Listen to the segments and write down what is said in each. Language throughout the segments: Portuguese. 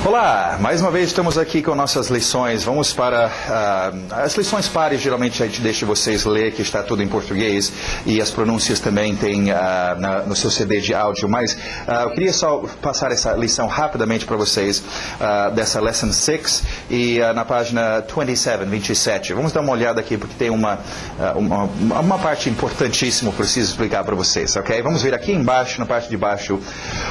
Olá, mais uma vez estamos aqui com nossas lições. Vamos para as lições pares. Geralmente a gente deixa vocês ler, que está tudo em português, e as pronúncias também tem no seu CD de áudio. Mas eu queria só passar essa lição rapidamente para vocês, dessa Lesson 6, e na página 27. Vamos dar uma olhada aqui, porque tem uma parte importantíssima que eu preciso explicar para vocês, ok? Vamos ver aqui embaixo, na parte de baixo,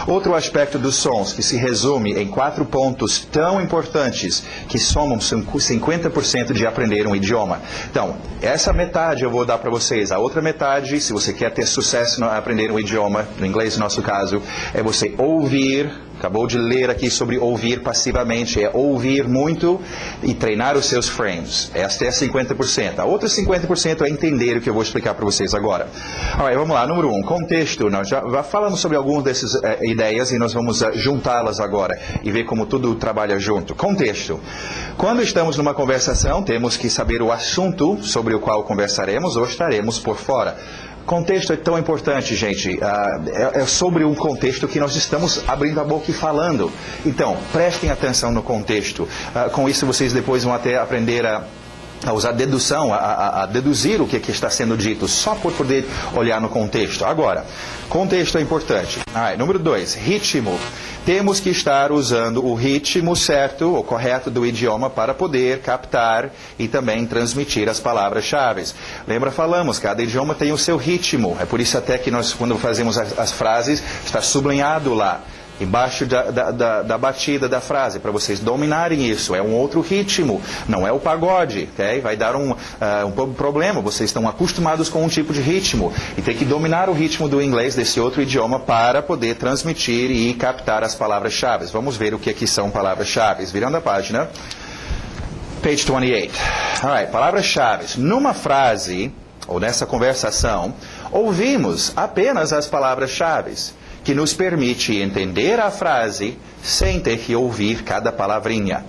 outro aspecto dos sons, que se resume em 4 pontos tão importantes que somam 50% de aprender um idioma. Então, essa metade eu vou dar para vocês. A outra metade, se você quer ter sucesso no aprender um idioma, no inglês no nosso caso, é você ouvir. Acabou de ler aqui sobre ouvir passivamente. É ouvir muito e treinar os seus frames. Esta é 50%. A outra 50% é entender o que eu vou explicar para vocês agora. Alright, vamos lá. Número 1, contexto. Nós já falamos sobre algumas dessas ideias e nós vamos juntá-las agora e ver como tudo trabalha junto. Contexto. Quando estamos numa conversação, temos que saber o assunto sobre o qual conversaremos ou estaremos por fora. Contexto é tão importante, gente. É sobre um contexto que nós estamos abrindo a boca e falando. Então, prestem atenção no contexto. Com isso, vocês depois vão até aprender a usar dedução, a deduzir o que está sendo dito, só por poder olhar no contexto. Agora, contexto é importante. Número 2, ritmo. Temos que estar usando o ritmo certo, ou correto do idioma para poder captar e também transmitir as palavras-chave. Lembra, falamos, cada idioma tem o seu ritmo. É por isso até que nós, quando fazemos as frases, está sublinhado lá, embaixo da batida da frase, para vocês dominarem isso. É um outro ritmo, não é o pagode, ok? Vai dar um problema. Vocês estão acostumados com um tipo de ritmo e tem que dominar o ritmo do inglês, desse outro idioma, para poder transmitir e captar as palavras-chave. Vamos ver o que aqui são palavras-chave. Virando a página, page 28. Alright, palavras-chave. Numa frase, ou nessa conversação, ouvimos apenas as palavras-chave, que nos permite entender a frase sem ter que ouvir cada palavrinha.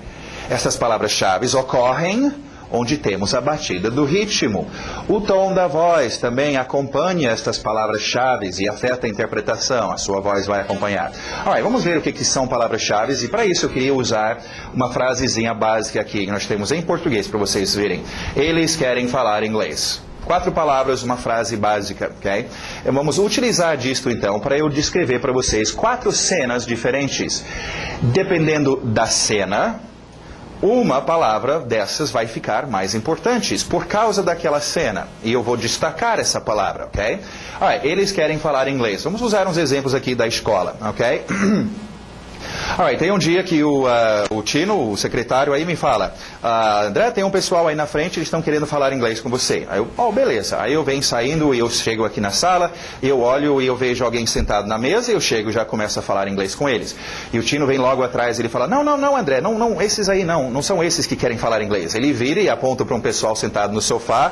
Essas palavras-chave ocorrem onde temos a batida do ritmo. O tom da voz também acompanha estas palavras-chave e afeta a interpretação. A sua voz vai acompanhar. Vamos ver o que são palavras-chave, e para isso eu queria usar uma frasezinha básica aqui que nós temos em português para vocês verem. Eles querem falar inglês. 4 palavras, uma frase básica, ok? Vamos utilizar disto, então, para eu descrever para vocês 4 cenas diferentes. Dependendo da cena, uma palavra dessas vai ficar mais importante por causa daquela cena. E eu vou destacar essa palavra, ok? Eles querem falar inglês. Vamos usar uns exemplos aqui da escola, ok? Tem um dia que o Tino, o secretário, aí me fala, André, tem um pessoal aí na frente, eles estão querendo falar inglês com você. Aí eu, beleza. Aí eu venho saindo e eu chego aqui na sala, eu olho e eu vejo alguém sentado na mesa, eu chego e já começo a falar inglês com eles. E o Tino vem logo atrás e ele fala, não, André, não, esses aí não são esses que querem falar inglês. Ele vira e aponta para um pessoal sentado no sofá,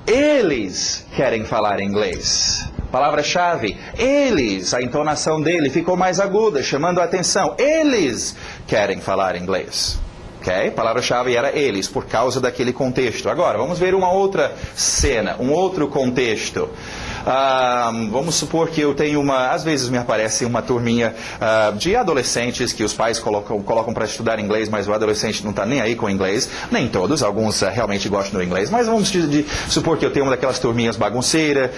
eles querem falar inglês. Palavra-chave, eles, a entonação dele ficou mais aguda, chamando a atenção. Eles querem falar inglês. Ok? Palavra-chave era eles, por causa daquele contexto. Agora, vamos ver uma outra cena, um outro contexto. Vamos supor que eu tenho às vezes me aparece uma turminha de adolescentes que os pais colocam para estudar inglês, mas o adolescente não está nem aí com inglês. Nem todos, alguns realmente gostam do inglês, mas vamos supor que eu tenho uma daquelas turminhas bagunceiras,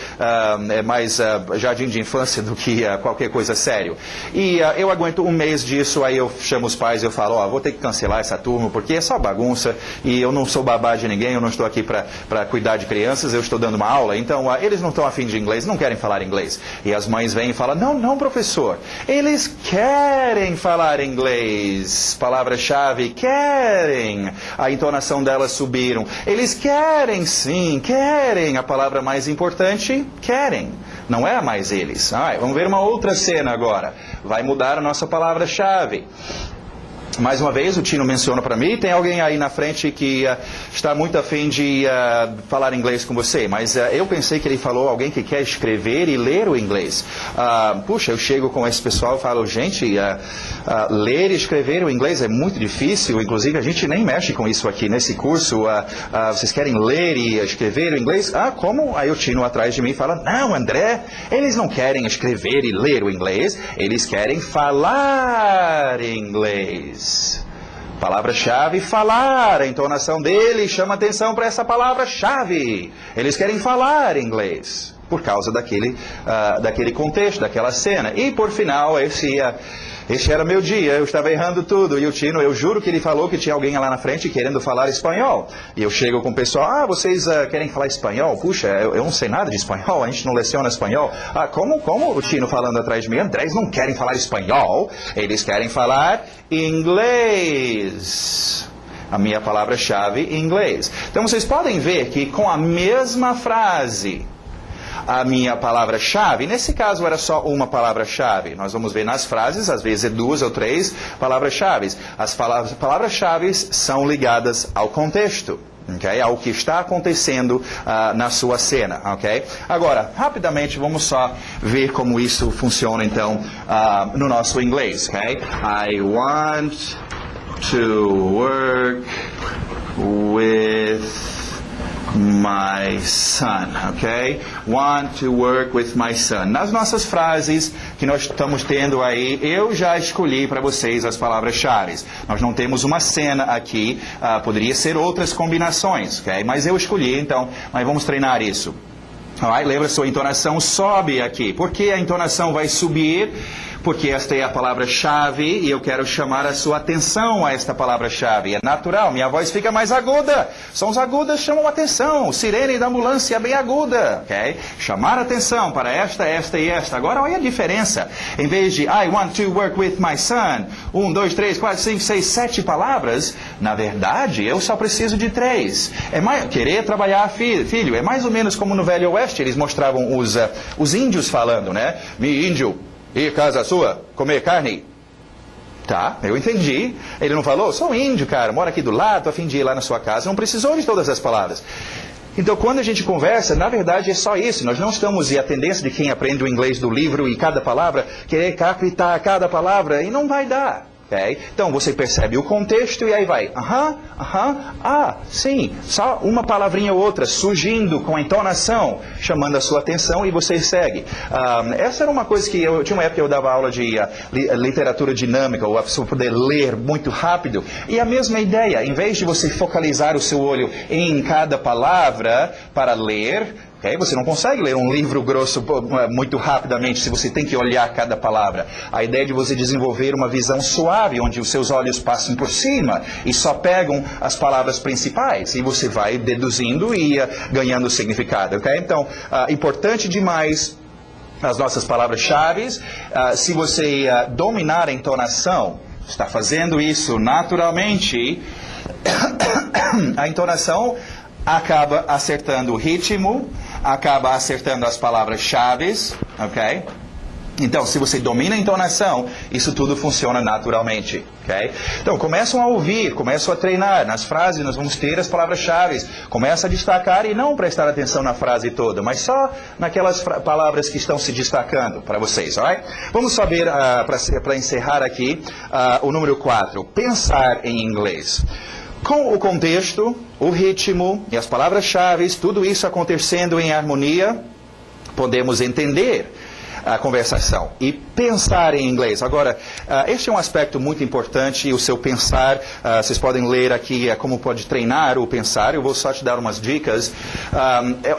é mais jardim de infância do que qualquer coisa sério. E eu aguento um mês disso, aí eu chamo os pais e eu falo, vou ter que cancelar essa turma, porque é só bagunça, e eu não sou babá de ninguém, eu não estou aqui para cuidar de crianças, eu estou dando uma aula, então eles não estão afim de inglês, não querem falar inglês. E as mães vêm e falam, não, professor, eles querem falar inglês. Palavra-chave, querem. A entonação delas subiram. Eles querem, sim, querem. A palavra mais importante, querem. Não é mais eles. Vamos ver uma outra cena agora. Vai mudar a nossa palavra-chave. Mais uma vez, o Tino menciona para mim, tem alguém aí na frente que está muito afim de falar inglês com você, mas eu pensei que ele falou alguém que quer escrever e ler o inglês. Puxa, eu chego com esse pessoal e falo, gente, ler e escrever o inglês é muito difícil, inclusive a gente nem mexe com isso aqui nesse curso. Vocês querem ler e escrever o inglês? Como? Aí o Tino atrás de mim fala, não, André, eles não querem escrever e ler o inglês, eles querem falar inglês. inglês. Palavra-chave, falar. A entonação dele chama atenção para essa palavra-chave. Eles querem falar inglês por causa daquele contexto, daquela cena. E por final, esse era meu dia, eu estava errando tudo. E o Tino, eu juro que ele falou que tinha alguém lá na frente querendo falar espanhol. E eu chego com o pessoal, vocês querem falar espanhol? Puxa, eu não sei nada de espanhol, a gente não leciona espanhol. Como o Tino falando atrás de mim? Eles não querem falar espanhol, eles querem falar inglês. A minha palavra-chave, inglês. Então vocês podem ver que com a mesma frase, a minha palavra-chave, nesse caso era só uma palavra-chave. Nós vamos ver nas frases, às vezes é 2 ou 3 palavras-chave. As palavras-chave são ligadas ao contexto, okay? Ao que está acontecendo na sua cena. Okay? Agora, rapidamente, vamos só ver como isso funciona, então, no nosso inglês. Okay? I want to work with my son, ok? Want to work with my son. Nas nossas frases que nós estamos tendo aí, eu já escolhi para vocês as palavras-chave. Nós não temos uma cena aqui, poderia ser outras combinações, ok? Mas eu escolhi, então, mas vamos treinar isso. Alright? Lembra, sua entonação sobe aqui. Por que a entonação vai subir? Porque esta é a palavra-chave e eu quero chamar a sua atenção a esta palavra-chave. É natural, minha voz fica mais aguda. Sons agudas chamam atenção. Sirene da ambulância é bem aguda. Okay? Chamar atenção para esta e esta. Agora olha a diferença. Em vez de I want to work with my son, 1, 2, 3, 4, 5, 6, 7 palavras, na verdade eu só preciso de 3. Querer trabalhar filho. É mais ou menos como no Velho Oeste, eles mostravam os índios falando, né? Me índio. Ir casa sua, comer carne. Tá, eu entendi. Ele não falou, sou um índio, cara, moro aqui do lado, tô a fim de ir lá na sua casa. Não precisou de todas as palavras. Então, quando a gente conversa, na verdade é só isso. Nós não estamos, e a tendência de quem aprende o inglês do livro e cada palavra, querer captar cada palavra, e não vai dar. Okay? Então, você percebe o contexto e aí vai, sim, só uma palavrinha ou outra surgindo com a entonação, chamando a sua atenção e você segue. Essa era uma coisa que tinha uma época que eu dava aula de literatura dinâmica, ou a pessoa poder ler muito rápido, e a mesma ideia, em vez de você focalizar o seu olho em cada palavra para ler, okay? Você não consegue ler um livro grosso muito rapidamente se você tem que olhar cada palavra. A ideia é de você desenvolver uma visão suave, onde os seus olhos passam por cima e só pegam as palavras principais. E você vai deduzindo e ganhando significado. Okay? Então, importante demais as nossas palavras-chave. Se você dominar a entonação, está fazendo isso naturalmente, a entonação acaba acertando o ritmo, acaba acertando as palavras-chave, ok? Então, se você domina a entonação, isso tudo funciona naturalmente, ok? Então, começam a ouvir, começam a treinar. Nas frases, nós vamos ter as palavras-chave. Começa a destacar e não prestar atenção na frase toda, mas só naquelas palavras que estão se destacando para vocês, alright? Vamos saber, para encerrar aqui, o número 4, pensar em inglês. Com o contexto, o ritmo e as palavras-chave, tudo isso acontecendo em harmonia, podemos entender a conversação e pensar em inglês. Agora, este é um aspecto muito importante, o seu pensar, vocês podem ler aqui como pode treinar o pensar, eu vou só te dar umas dicas.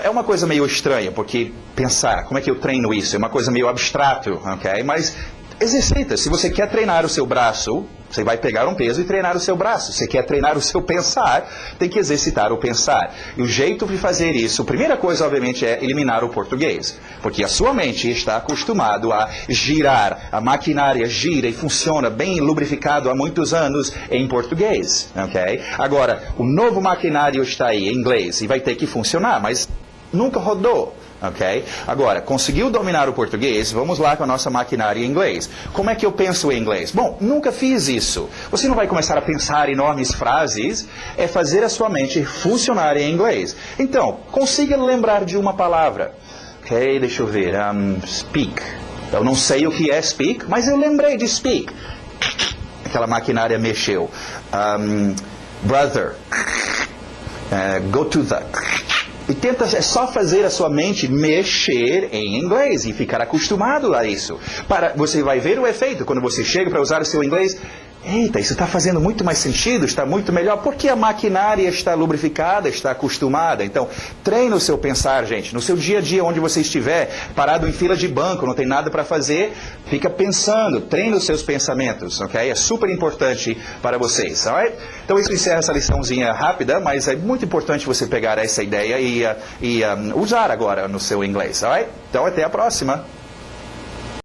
É uma coisa meio estranha, porque pensar, como é que eu treino isso? É uma coisa meio abstrato, ok? Mas exercita, se você quer treinar o seu braço, você vai pegar um peso e treinar o seu braço. Você quer treinar o seu pensar, tem que exercitar o pensar. E o jeito de fazer isso, a primeira coisa, obviamente, é eliminar o português. Porque a sua mente está acostumado a girar, a maquinária gira e funciona bem lubrificado há muitos anos em português. Okay? Agora, o novo maquinário está aí em inglês e vai ter que funcionar, mas nunca rodou. Okay? Agora, conseguiu dominar o português, vamos lá com a nossa maquinária em inglês. Como é que eu penso em inglês? Bom, nunca fiz isso. Você não vai começar a pensar enormes frases, é fazer a sua mente funcionar em inglês. Então, consiga lembrar de uma palavra. Ok, deixa eu ver. Speak. Eu não sei o que é speak, mas eu lembrei de speak. Aquela maquinária mexeu. Brother. Go to the... E tenta, é só fazer a sua mente mexer em inglês e ficar acostumado a isso. Você vai ver o efeito quando você chega para usar o seu inglês. Eita, isso está fazendo muito mais sentido, está muito melhor, porque a maquinária está lubrificada, está acostumada. Então, treine o seu pensar, gente. No seu dia a dia, onde você estiver, parado em fila de banco, não tem nada para fazer, fica pensando, treine os seus pensamentos, ok? É super importante para vocês, alright? Então, isso encerra essa liçãozinha rápida, mas é muito importante você pegar essa ideia e usar agora no seu inglês, alright? Então, até a próxima!